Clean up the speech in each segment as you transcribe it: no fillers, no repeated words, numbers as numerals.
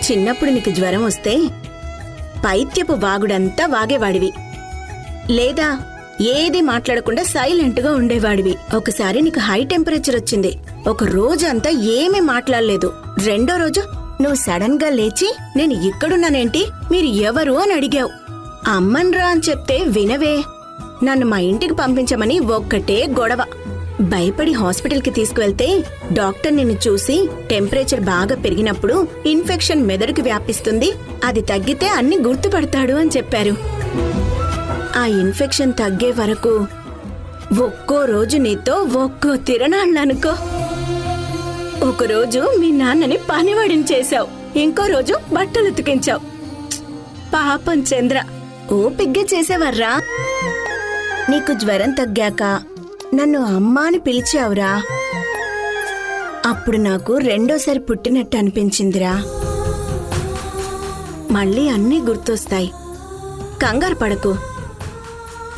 చిన్నప్పుడు నీకు జ్వరం వస్తే పైత్యపు వాగుడంతా వాగేవాడివి, లేదా ఏది మాట్లాడకుండా సైలెంట్గా ఉండేవాడివి. ఒకసారి నీకు హై టెంపరేచర్ వచ్చింది. ఒక రోజు అంతా ఏమీ మాట్లాడలేదు. రెండో రోజు నువ్వు సడన్ గా లేచి నేను ఇక్కడున్నానేంటి, మీరు ఎవరు అని అడిగావు. అమ్మన్రా అని చెప్తే వినవే. నన్ను మా ఇంటికి పంపించమని ఒక్కటే గొడవ. భయపడి హాస్పిటల్కి తీసుకువెళ్తే డాక్టర్ నిన్ను చూసి టెంపరేచర్ బాగా పెరిగినప్పుడు ఇన్ఫెక్షన్ మెదడుకి వ్యాపిస్తుంది, అది తగ్గితే అన్ని గుర్తుపడతాడు అని చెప్పారు. ఆ ఇన్ఫెక్షన్ తగ్గే వరకు ఒక్కో రోజు నీతో ఒక్కో తిరణాళ్ళనుకో. ఒకరోజు మీ నాన్నని పనివాడిని చేశావు, ఇంకో రోజు బట్టలు ఉతికించావు. పాపం చంద్ర, ఓపిగ్గా చేసేవర్రా. నీకు జ్వరం తగ్గాక నన్ను అమ్మా అని పిలిచావురా. అప్పుడు నాకు రెండోసారి పుట్టినట్టు అనిపించిందిరా. మళ్ళీ అన్నీ గుర్తొస్తాయి, కంగారు పడకు.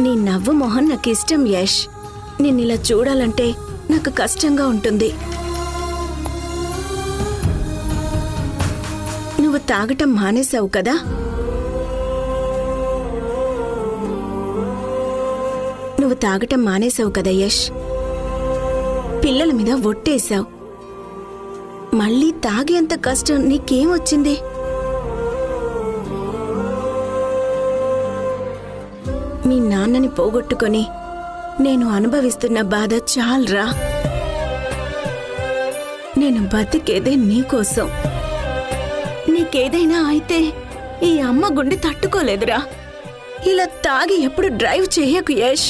నీ నవ్వు మొహం నాకు ఇష్టం యష్. నిన్నిలా చూడాలంటే నాకు కష్టంగా ఉంటుంది. నువ్వు తాగటం మానేశావు కదా. నువ్వు తాగటం మానేశావు కదా యష్. పిల్లల మీద ఒట్టేశావు. మళ్ళీ తాగేంత కష్టం నీకేమొచ్చింది? మీ నాన్నని పోగొట్టుకొని నేను అనుభవిస్తున్న బాధ చాలరా. నేను బతికేదే నీకోసం. నీకేదైనా అయితే ఈ అమ్మ గుండె తట్టుకోలేదురా. ఇలా తాగి ఎప్పుడు డ్రైవ్ చేయకు యష్.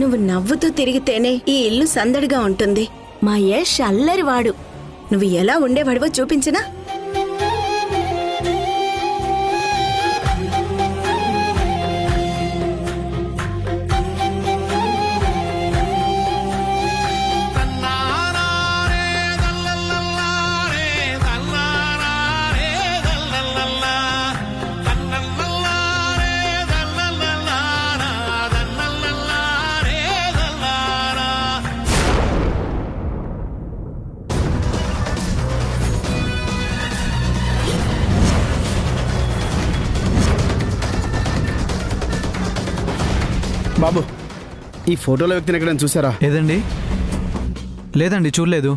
నువ్వు నవ్వుతూ తిరిగితేనే ఈ ఇల్లు సందడిగా ఉంటుంది. మా యష్ అల్లరివాడు. నువ్వు ఎలా ఉండేవాడివో చూపించనా? బాబు, ఈ ఫోటోలో వ్యక్తిని ఎక్కడైనా చూసారా? ఏదండి? లేదండి, చూడలేదు.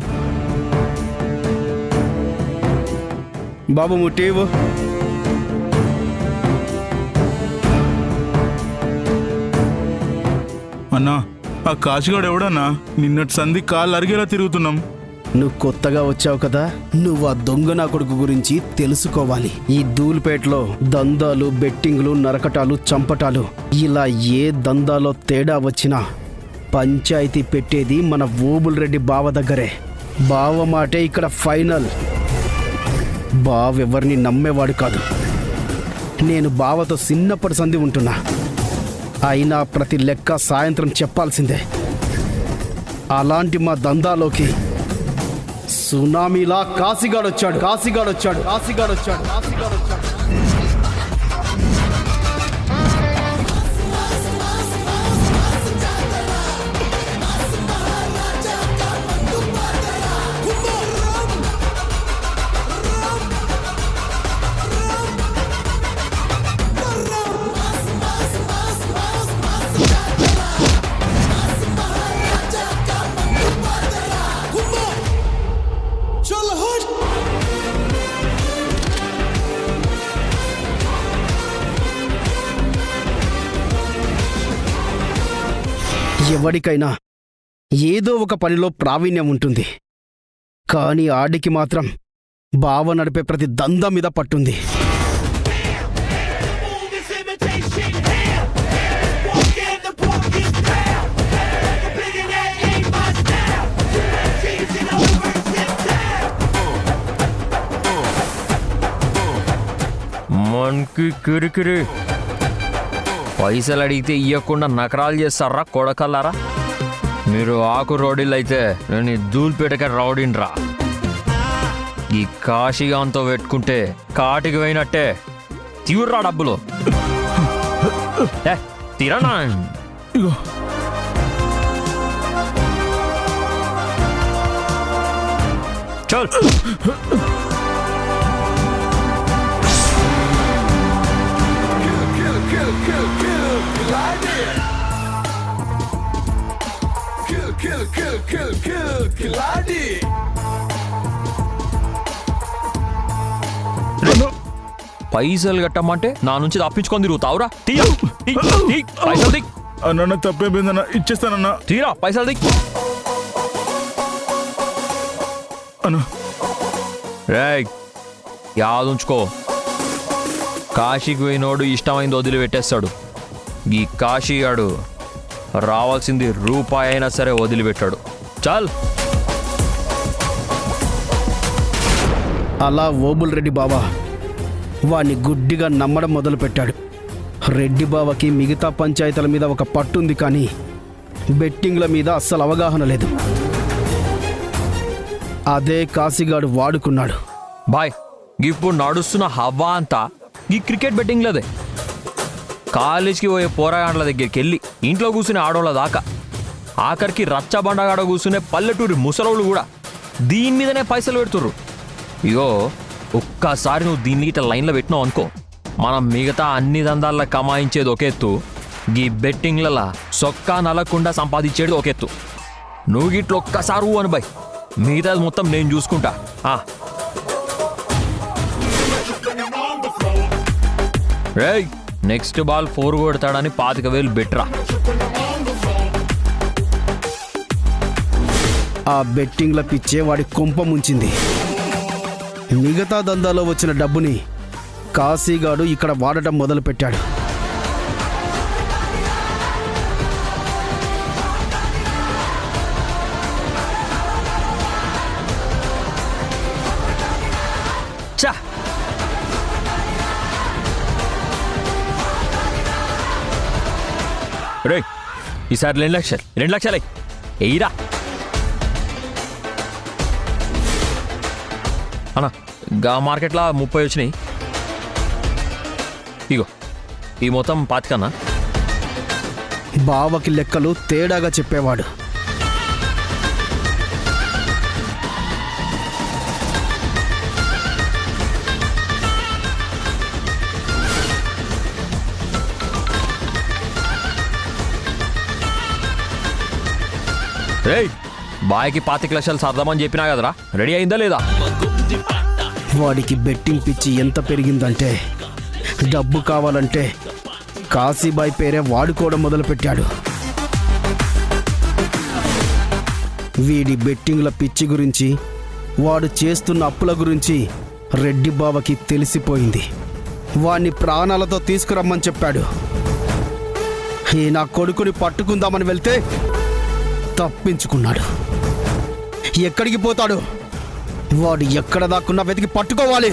బాబు ముట్టివు. అన్నా, ఆ కాశీగాడు ఎవడన్నా? నిన్నటి సంధి కాళ్ళు అరిగేలా తిరుగుతున్నాం. నువ్వు కొత్తగా వచ్చావు కదా, నువ్వు ఆ దొంగ నా కొడుకు గురించి తెలుసుకోవాలి. ఈ ధూళిపేటలో దందాలు, బెట్టింగ్లు, నరకటాలు, చంపటాలు, ఇలా ఏ దందాలో తేడా వచ్చినా పంచాయతీ పెట్టేది మన ఓబుల్ రెడ్డి బావ దగ్గరే. బావ మాటే ఇక్కడ ఫైనల్. బావ ఎవరిని నమ్మేవాడు కాదు. నేను బావతో చిన్నప్పటి సంధి ఉంటున్నా. అయినా ప్రతి లెక్క సాయంత్రం చెప్పాల్సిందే. అలాంటి మా దందాలోకి సునామీలా కాశీగాడొచ్చాడు. ఎవడికైనా ఏదో ఒక పనిలో ప్రావీణ్యం ఉంటుంది, కానీ ఆడికి మాత్రం బావ నడిపే ప్రతి దందా మీద పట్టుంది. మనకి కిరికిరి. పైసలు అడిగితే ఇయ్యకుండా నకరాలు చేస్తారా కొడకల్లారా? మీరు ఆకు రౌడీలు అయితే నేను ధూల్పేటకే రౌడీన్రా. ఈ కాశీగాంతో పెట్టుకుంటే కాటికి పోయినట్టే. తీవ్రా డబ్బులు తిరనా. చల్ పైసలు కట్టమంటే నా నుంచి తప్పించుకొని తిరుగుతావురా తీయ పైసలు దిక్ అన్న తప్పేపోయిందన్న ఇచ్చేస్తానన్నా తీరా పైసలు దిక్ అన్న రేయ్ యాదుంచుకో కాశీకి పోయినోడు ఇష్టమైంది వదిలిపెట్టేస్తాడు ఈ కాశీగాడు రావాల్సింది రూపాయి అయినా సరే వదిలిపెట్టాడు చాల్ అలా ఓబుల్ రెడ్డి బావా వాణ్ణి గుడ్డిగా నమ్మడం మొదలుపెట్టాడు. రెడ్డి బావకి మిగతా పంచాయతీల మీద ఒక పట్టుంది, కానీ బెట్టింగ్ల మీద అస్సలు అవగాహన లేదు. అదే కాశీగాడు వాడుకున్నాడు. బాయ్ ఇప్పుడు నడుస్తున్న హవా అంతా ఈ క్రికెట్ బెట్టింగ్లదే. కాలేజ్కి పోయే పోరాగాండ్ల దగ్గరికి వెళ్ళి ఇంట్లో కూర్చునే ఆడోళ్ళ దాకా ఆఖరికి రచ్చబండగాడ కూర్చునే పల్లెటూరి ముసలోళ్ళు కూడా దీని మీదనే పైసలు పెడుతుర్రు. ఇగో ఒక్కసారి నువ్వు దీన్ని ఇట్లా లైన్లో పెట్టినావు అనుకో, మనం మిగతా అన్ని దందాల్లో కమాయించేది ఒక ఎత్తు, ఈ బెట్టింగ్లలో సొక్కా నలకుండా సంపాదించేది ఒక ఎత్తు. నువ్వు ఇట్లా ఒక్కసారి అని బాయ్, మిగతాది మొత్తం నేను చూసుకుంటా. రేయ్ నెక్స్ట్ బాల్ 4 కొడతాడని 25,000 బెట్రా. ఆ బెట్టింగ్ల పిచ్చే వాడి కొంప ముంచింది. మిగతా దందాలో వచ్చిన డబ్బుని కాశీగాడు ఇక్కడ వాడటం మొదలుపెట్టాడు. చా రే ఈసారి 2 లక్షలు ఎయిరా అన్నా. గా మార్కెట్లో 30 వచ్చినాయి. ఇగో ఈ మొత్తం 25 కన్నా. బావకి లెక్కలు తేడాగా చెప్పేవాడు. రేయ్ బాయ్కి 25 లక్షలు సర్దామని చెప్పినా కదరా, రెడీ అయిందా లేదా? వాడికి బెట్టింగ్ పిచ్చి ఎంత పెరిగిందంటే డబ్బు కావాలంటే కాశీబాయ్ పేరే వాడుకోవడం మొదలుపెట్టాడు. వీడి బెట్టింగ్ల పిచ్చి గురించి, వాడు చేస్తున్న అప్పుల గురించి రెడ్డి బావకి తెలిసిపోయింది. వాణ్ణి ప్రాణాలతో తీసుకురమ్మని చెప్పాడు. ఈ నా కొడుకుని పట్టుకుందామని వెళ్తే తప్పించుకున్నాడు. ఎక్కడికి పోతాడు? వాడు ఎక్కడ దాక్కున్నా వెతికి పట్టుకోవాలి.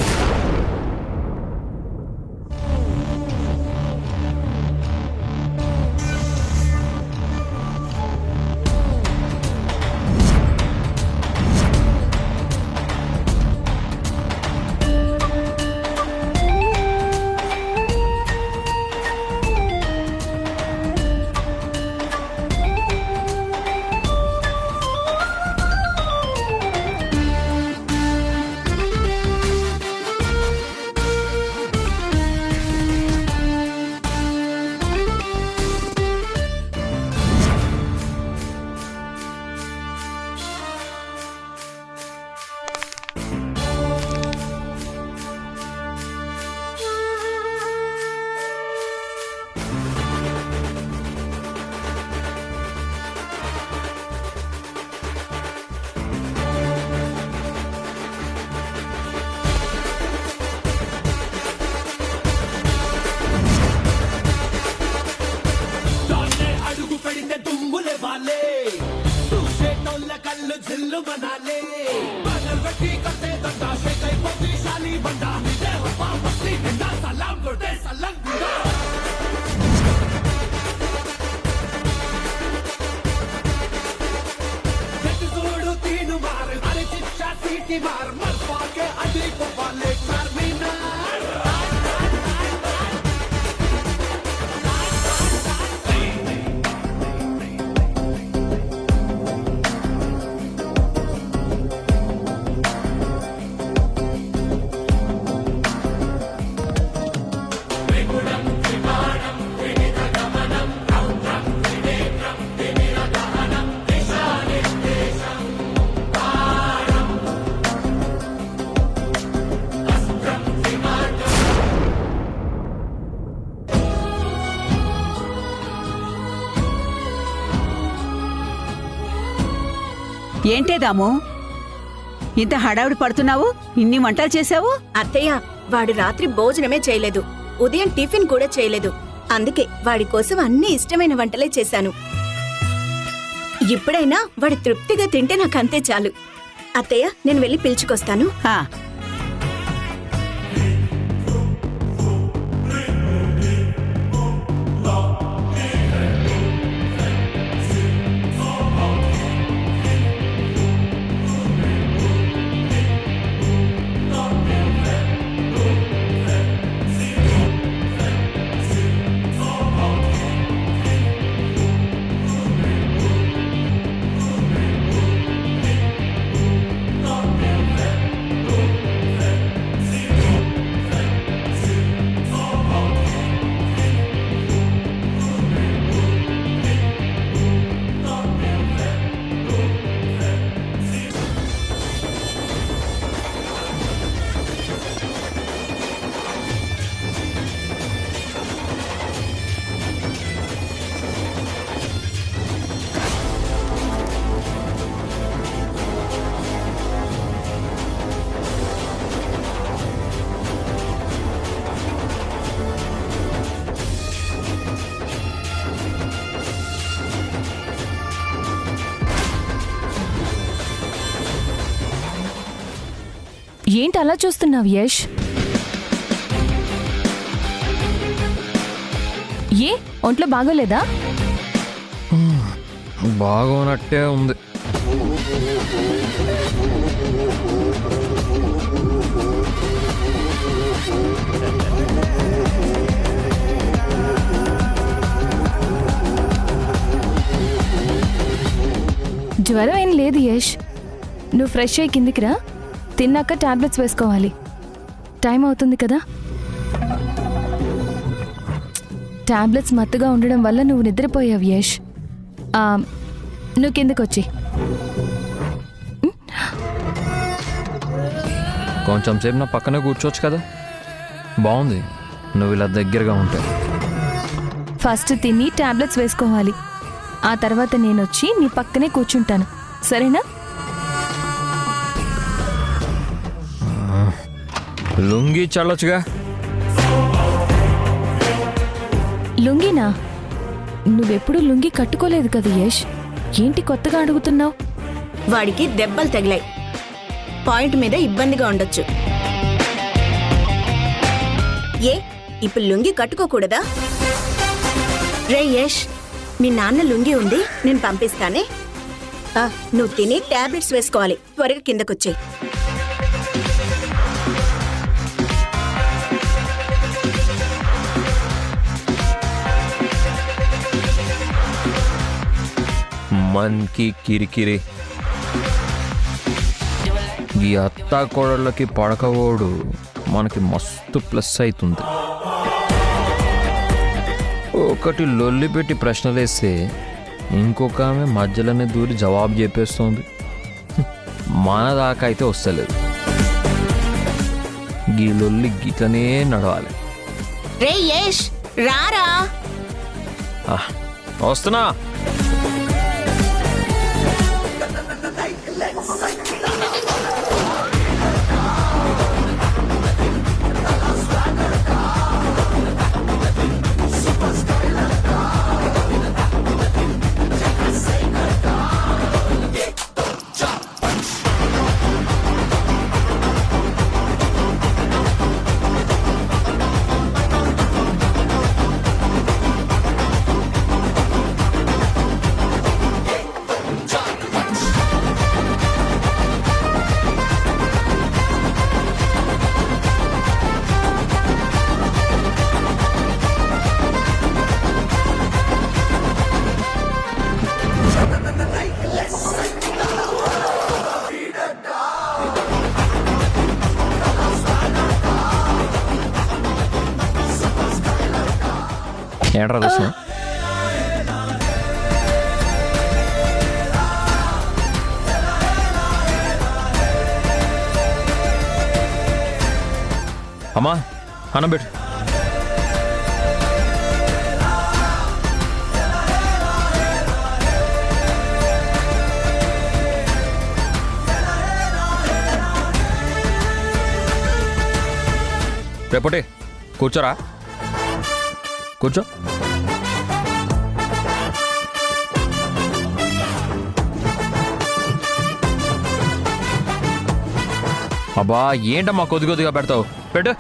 ఏంటే దాము ఇంత హడావిడి పడుతున్నావు? ఇన్ని వంటలు చేశావు? అత్తయ్య, వాడు రాత్రి భోజనమే చేయలేదు, ఉదయం టిఫిన్ కూడా చేయలేదు. అందుకే వాడి కోసం అన్ని ఇష్టమైన వంటలే చేశాను. ఇప్పుడైనా వాడు తృప్తిగా తింటే నాకు అంతే చాలు. అత్తయ్య, నేను వెళ్ళి పిలుచుకొస్తాను. ఆ, ఏంటి అలా చూస్తున్నావు యష్? ఏ ఒంట్లో బాగోలేదా? బాగోనట్టే ఉంది. జ్వరం ఏం లేదు యష్. నువ్వు ఫ్రెష్ అయ్యి కిందికి రా, తిన్నాక టాబ్లెట్స్ వేసుకోవాలి. టైం అవుతుంది కదా. టాబ్లెట్స్ మత్తుగా ఉండడం వల్ల నువ్వు నిద్రపోయావు యష్. నువ్వు కిందకి వచ్చి కొంచెం సేపు నా పక్కనే కూర్చోవచ్చు కదా. బాగుంది నువ్వు ఇలా దగ్గరగా ఉంటే. ఫస్ట్ తిని టాబ్లెట్స్ వేసుకోవాలి. ఆ తర్వాత నేను వచ్చి నీ పక్కనే కూర్చుంటాను, సరేనా? లుంగి చల్లొచ్చుగా. లుంగినా? నువ్వెప్పుడు లుంగి కట్టుకోలేదు కదా యష్, ఏంటి కొత్తగా అడుగుతున్నావు? వాడికి దెబ్బలు తగిలాయి, పాయింట్ మీద ఇబ్బందిగా ఉండొచ్చు. ఏ, ఇప్పుడు లుంగి కట్టుకోకూడదా? రే యష్, మీ నాన్న లుంగి ఉంది, నేను పంపిస్తానే. నువ్వు తిని టాబ్లెట్స్ వేసుకోవాలి. త్వరగా కిందకొచ్చేయి. మనకి కిరికిరి. ఈ అత్తా కోడళ్ళకి పడకవోడు మనకి మస్తు ప్లస్ అవుతుంది. ఒకటి లొల్లి పెట్టి ప్రశ్నలేస్తే ఇంకొక ఆమె మధ్యలోనే దూరి జవాబు చెప్పేస్తోంది. మన దాకా అయితే వస్తలేదు. గీ లొల్లి గిట్లనే నడవాలి. రే యష్, రారా. వస్తున్నా. ఏంట్రా దర్శనం? అమ్మా అన్నం పెట్టు. రేపటి కూర్చోరా, కూర్చో. అబ్బా ఏంటమ్మా కొద్ది కొద్దిగా పెడతావు, పెట్టు.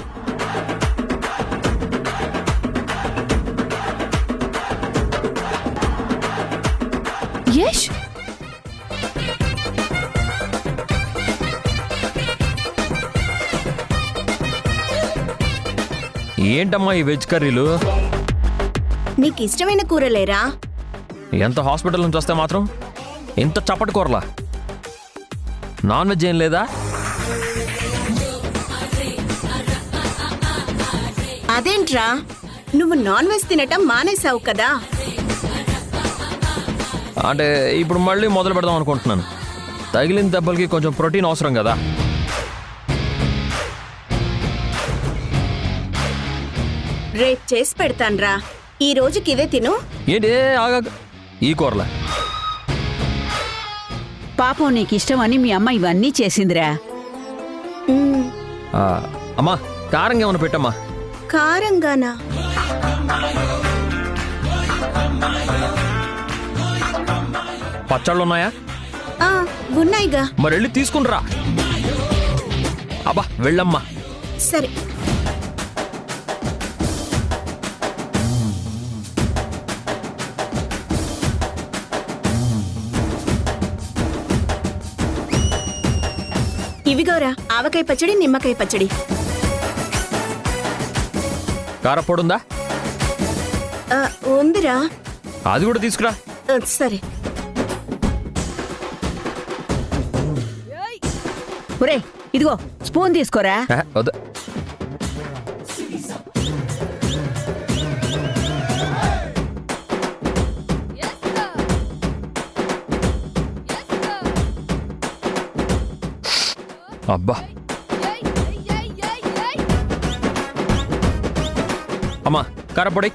యష్ ఏంటమ్మా ఈ వెజ్ కర్రీలు? నీకు ఇష్టమైన కూరలేరా? ఎంత హాస్పిటల్ నుంచి వస్తే మాత్రం ఇంత చప్పటి కూరలా? నాన్ వెజ్ ఏం లేదా? అదేంట్రా, నువ్వు నాన్ వెజ్ తినటం మానేసావు కదా? అంటే ఇప్పుడు మళ్ళీ మొదలు పెడదాం అనుకుంటున్నాను. తగిలిన దెబ్బలకి కొంచెం ప్రోటీన్ అవసరం కదా. రేపు చేసి పెడతాన్రా, ఈ రోజుకి ఇదే తిను. ఏంటి ఆగా ఈ కూరలా? పాపం నీకిష్టమని మీ అమ్మ ఇవన్నీ చేసిందిరా. మ్మ్, అమ్మా కారంగా ఏమైనా పెట్టమ్మా. కారంగానా? పచ్చళ్ళు ఉన్నాయా? ఆ, ఉన్నాయిగా. మరి వెళ్ళి తీసుకునిరా. అబ్బా వెళ్ళమ్మా. సరే. ఇవిగోరా, ఆవకాయ పచ్చడి, నిమ్మకాయ పచ్చడి. కారప్పొడి ఉందా? ఆ, ఉందిరా. అది కూడా తీసుకురా. సరే. ఒరే ఇదిగో స్పూన్ తీసుకోరా. వద్దు. అబ్బా అమ్మా కారప్పొడి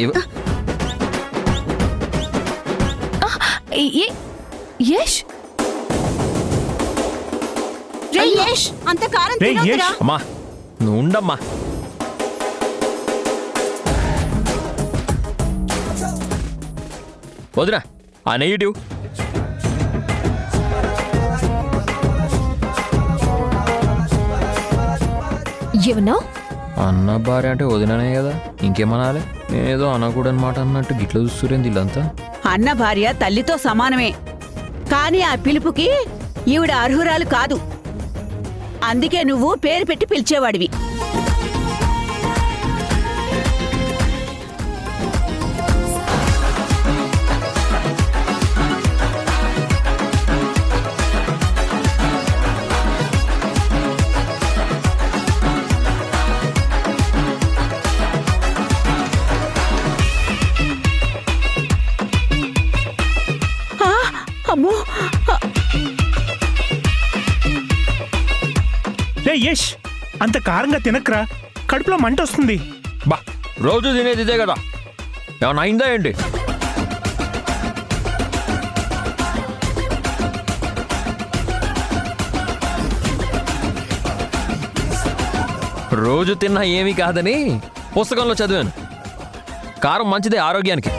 ఇవ్వు. యష్ రే యష్, అంత కారం తినొద్దురా. అమ్మా నువ్వు ఉండమ్మా. వదినా ఆ నెగిటివ్. ఏమన్నా అన్న భార్య అంటే వదిననే కదా, ఇంకేమనాలి? నేనేదో అనకూడని మాట అన్నట్టు గిట్ల చూస్తురేంది ఇల్లంతా. అన్న భార్య తల్లితో సమానమే, కానీ ఆ పిలుపుకి ఈవిడ అర్హురాలు కాదు. అందుకే నువ్వు పేరు పెట్టి పిలిచేవాడివి. అమ్మో, రే యష్, అంత కారంగా తినక్రా, కడుపులో మంట వస్తుంది. బా రోజు తినేది ఇదే కదా, ఏమన్నా అయిందా ఏంటి? రోజు తిన్నా ఏమీ కాదని పుస్తకంలో చదివాను. కారం మంచిదే ఆరోగ్యానికి.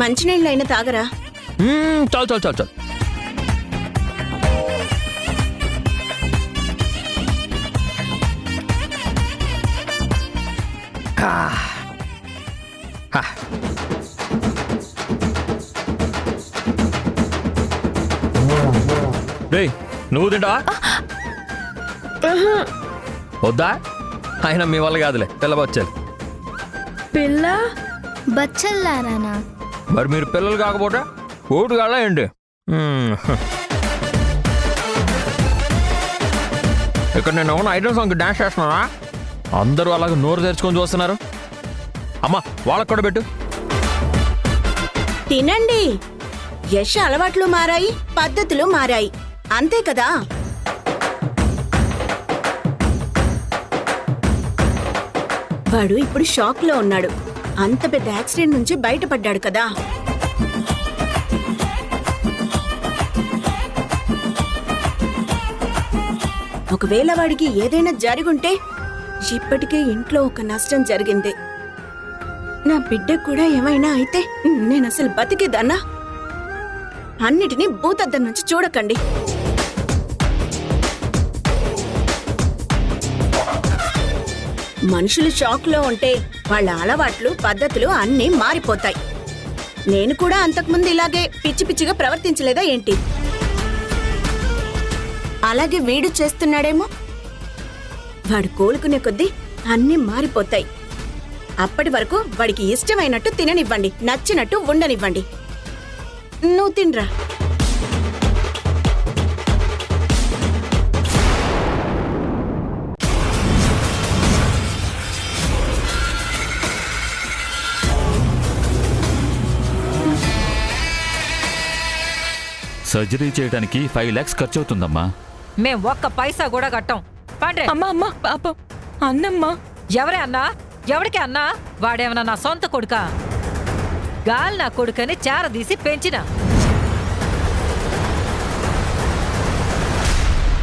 మంచినీళ్ళైనా తాగరా. చాలు చాలు చాలు చాలు. రేయ్ నువ్వు తింటావా? వద్దా? ఆయన మీ వల్ల కాదులే, పిల్లబచ్చాలి. పిల్ల బచ్చల్లారానా? మరి మీరు పిల్లలు కాకపోతే ఓటు కాళ్ళ ఏంటి? ఇక్కడ నేను ఏమన్నా ఐటమ్ సాంగ్ డాన్స్ చేస్తున్నానా? అందరూ అలాగే నోరు తెరుచుకొని చూస్తున్నారు. అమ్మా వాళ్ళకు కూడా పెట్టు. తినండి. యశ్ అలవాట్లు మారాయి, పద్ధతులు మారాయి, అంతే కదా. వాడు ఇప్పుడు షాక్ లో ఉన్నాడు. అంత పెద్ద యాక్సిడెంట్ నుంచి బయటపడ్డాడు కదా. ఒకవేళ వాడికి ఏదైనా జరుగుంటే ఇప్పటికే ఇంట్లో ఒక నష్టం జరిగింది. నా బిడ్డకు కూడా ఏమైనా అయితే నేను అసలు బతికిదన్నా. అన్నిటినీ భూతద్దం నుంచి చూడకండి. మనుషులు షాక్లో ఉంటే వాళ్ళ అలవాట్లు పద్ధతులు అన్నీ మారిపోతాయి. నేను కూడా అంతకుముందు ఇలాగే పిచ్చి పిచ్చిగా ప్రవర్తించలేదా ఏంటి? అలాగే వీడు చేస్తున్నాడేమో. వాడు కోలుకునే కొద్దీ అన్నీ మారిపోతాయి. అప్పటి వరకు వాడికి ఇష్టమైనట్టు తిననివ్వండి, నచ్చినట్టు ఉండనివ్వండి. నువ్వు తినరా. సర్జరీ చేయడానికి 5 lakhs ఖర్చు అవుతుందమ్మా. మేం ఒక్క పైసా కూడా కట్టాం. పండ్రే. అమ్మా అమ్మా పాపం అన్నమ్మా. ఎవరే అన్నా? ఎవడికి అన్నా? వాడేమన్నా నా సొంత కొడుకా? గాలి నా కొడుకని చారదీసి పెంచిన.